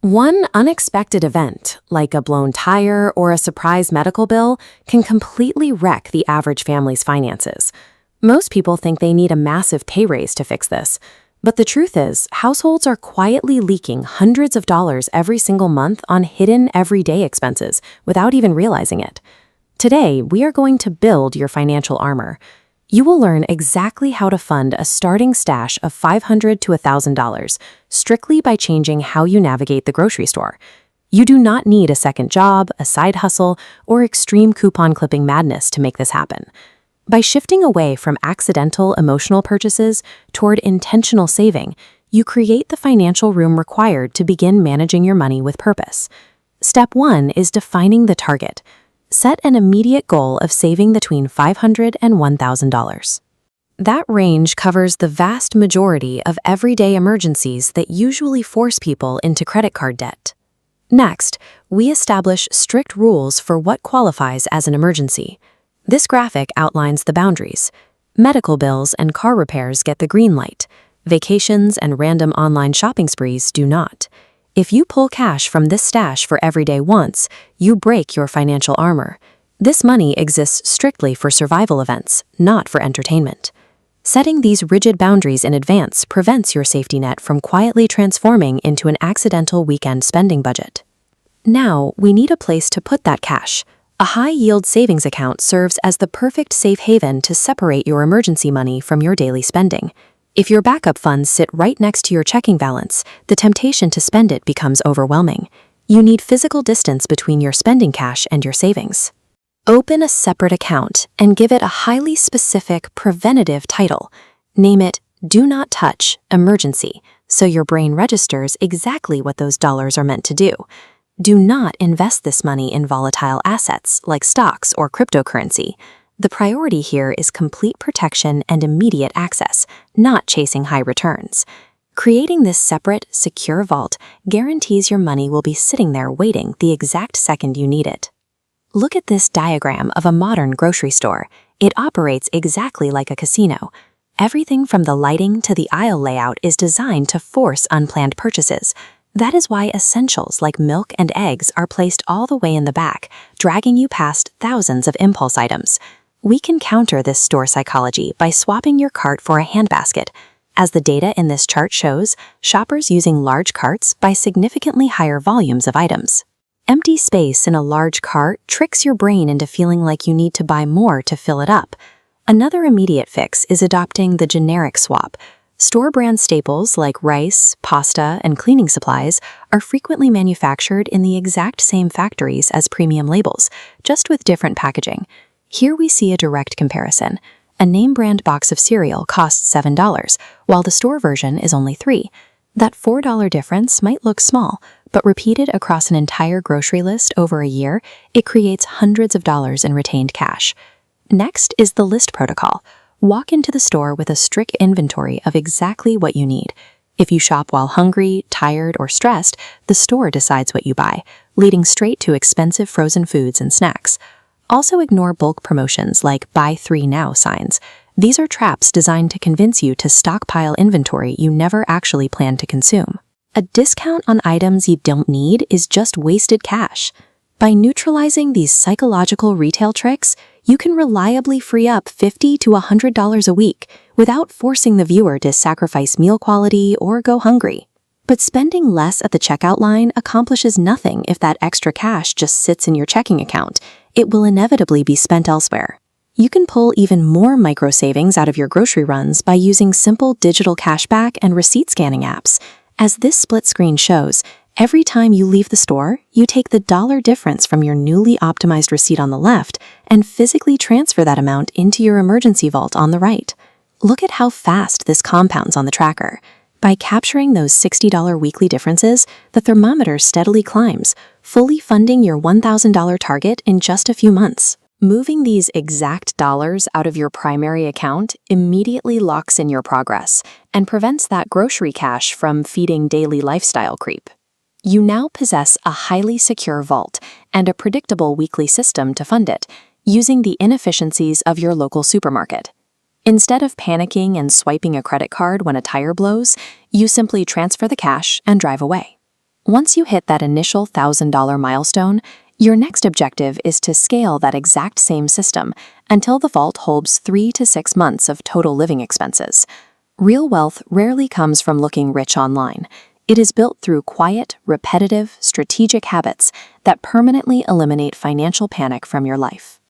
One unexpected event, like a blown tire or a surprise medical bill, can completely wreck the average family's finances. Most people think they need a massive pay raise to fix this. But the truth is, households are quietly leaking hundreds of dollars every single month on hidden everyday expenses without even realizing it. Today, we are going to build your financial armor. You will learn exactly how to fund a starting stash of $500 to $1,000 strictly by changing how you navigate the grocery store. You do not need a second job, a side hustle, or extreme coupon clipping madness to make this happen. By shifting away from accidental emotional purchases toward intentional saving, you create the financial room required to begin managing your money with purpose. Step 1 is defining the target. Set an immediate goal of saving between $500 and $1,000. That range covers the vast majority of everyday emergencies that usually force people into credit card debt. Next, we establish strict rules for what qualifies as an emergency. This graphic outlines the boundaries. Medical bills and car repairs get the green light. Vacations and random online shopping sprees do not. If you pull cash from this stash for everyday wants, you break your financial armor. This money exists strictly for survival events, not for entertainment. Setting these rigid boundaries in advance prevents your safety net from quietly transforming into an accidental weekend spending budget. Now, we need a place to put that cash. A high-yield savings account serves as the perfect safe haven to separate your emergency money from your daily spending. If your backup funds sit right next to your checking balance, the temptation to spend it becomes overwhelming. You need physical distance between your spending cash and your savings. Open a separate account and give it a highly specific, preventative title. Name it Do Not Touch Emergency, so your brain registers exactly what those dollars are meant to do. Do not invest this money in volatile assets like stocks or cryptocurrency. The priority here is complete protection and immediate access, not chasing high returns. Creating this separate, secure vault guarantees your money will be sitting there waiting the exact second you need it. Look at this diagram of a modern grocery store. It operates exactly like a casino. Everything from the lighting to the aisle layout is designed to force unplanned purchases. That is why essentials like milk and eggs are placed all the way in the back, dragging you past thousands of impulse items. We can counter this store psychology by swapping your cart for a handbasket. As the data in this chart shows, shoppers using large carts buy significantly higher volumes of items. Empty space in a large cart tricks your brain into feeling like you need to buy more to fill it up. Another immediate fix is adopting the generic swap. Store-brand staples like rice, pasta, and cleaning supplies are frequently manufactured in the exact same factories as premium labels, just with different packaging. Here we see a direct comparison. A name-brand box of cereal costs $7, while the store version is only $3. That $4 difference might look small, but repeated across an entire grocery list over a year, it creates hundreds of dollars in retained cash. Next is the list protocol. Walk into the store with a strict inventory of exactly what you need. If you shop while hungry, tired, or stressed, the store decides what you buy, leading straight to expensive frozen foods and snacks. Also ignore bulk promotions like "Buy 3 Now" signs. These are traps designed to convince you to stockpile inventory you never actually plan to consume. A discount on items you don't need is just wasted cash. By neutralizing these psychological retail tricks, you can reliably free up $50 to $100 a week without forcing the viewer to sacrifice meal quality or go hungry. But spending less at the checkout line accomplishes nothing if that extra cash just sits in your checking account. It will inevitably be spent elsewhere. You can pull even more micro savings out of your grocery runs by using simple digital cashback and receipt scanning apps. As this split screen shows, every time you leave the store, you take the dollar difference from your newly optimized receipt on the left and physically transfer that amount into your emergency vault on the right. Look at how fast this compounds on the tracker. By capturing those $60 weekly differences, the thermometer steadily climbs, fully funding your $1,000 target in just a few months. Moving these exact dollars out of your primary account immediately locks in your progress and prevents that grocery cash from feeding daily lifestyle creep. You now possess a highly secure vault and a predictable weekly system to fund it, using the inefficiencies of your local supermarket. Instead of panicking and swiping a credit card when a tire blows, you simply transfer the cash and drive away. Once you hit that initial $1,000 milestone, your next objective is to scale that exact same system until the vault holds 3 to 6 months of total living expenses. Real wealth rarely comes from looking rich online. It is built through quiet, repetitive, strategic habits that permanently eliminate financial panic from your life.